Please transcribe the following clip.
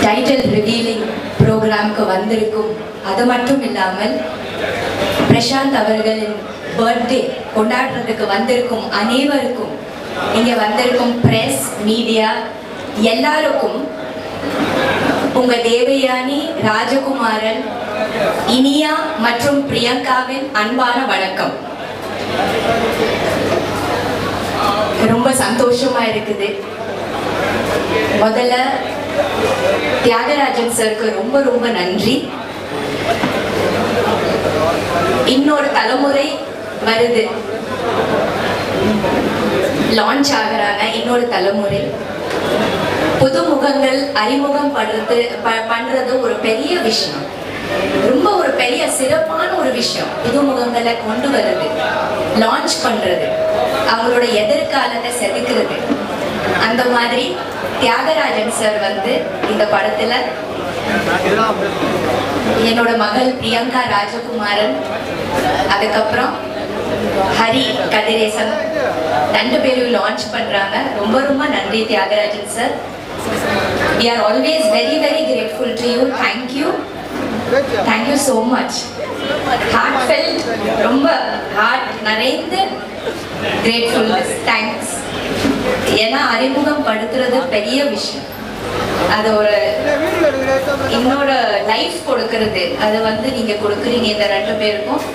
Title revealing ப்ரோக்ராம்க்கு வந்திருக்கும். அது மட்டும் இல்லாமல் பிரசாந்த் அவர்களின் பர்த்டே கொண்டாடுறதுக்கு வந்திருக்கும் அனைவருக்கும், இங்கே வந்திருக்கும் பிரஸ் மீடியா எல்லாருக்கும் உங்க தேவயானி, ராஜகுமாரன், இனியா மற்றும் பிரியங்காவின் அன்பான வணக்கம். ரொம்ப சந்தோஷமா இருக்குது. முதல்ல தியாகராஜன் சருக்கு ரொம்ப ரொம்ப நன்றி. இன்னொரு தலைமுறை வருது, லான்ச் ஆகுறாங்க. இன்னொரு தலைமுறை புது முகங்கள் அறிமுகம் பண்றது ஒரு பெரிய விஷயம், ரொம்ப ஒரு பெரிய சிறப்பான ஒரு விஷயம். புது முகங்களை கொண்டு வருது, லான்ச் பண்றது, அவங்களோட எதிர்காலத்தை செதுக்கிறது. அந்த மாதிரி தியாகராஜன் சார் வந்து இந்த படத்துல என்னோட மகள் பிரியங்கா ராஜகுமாரன், அதுக்கப்புறம் ஹரி கதிரேசன் 2 பேரும் லான்ச் பண்றாங்க. ரொம்ப ரொம்ப நன்றி Thiyagarajan sir. We are always very very grateful to you. Thank you so much. Heartfelt, ரொம்ப ஹார்ட் நிறைந்த gratefulness. Thanks. ஏன்னா அறிமுகம் படுத்துறது பெரிய விஷயம். அது ஒரு என்னோட லைஃப் கொடுக்கறது, அது வந்து நீங்க கொடுக்குறீங்க இந்த 2 பேருக்கும்.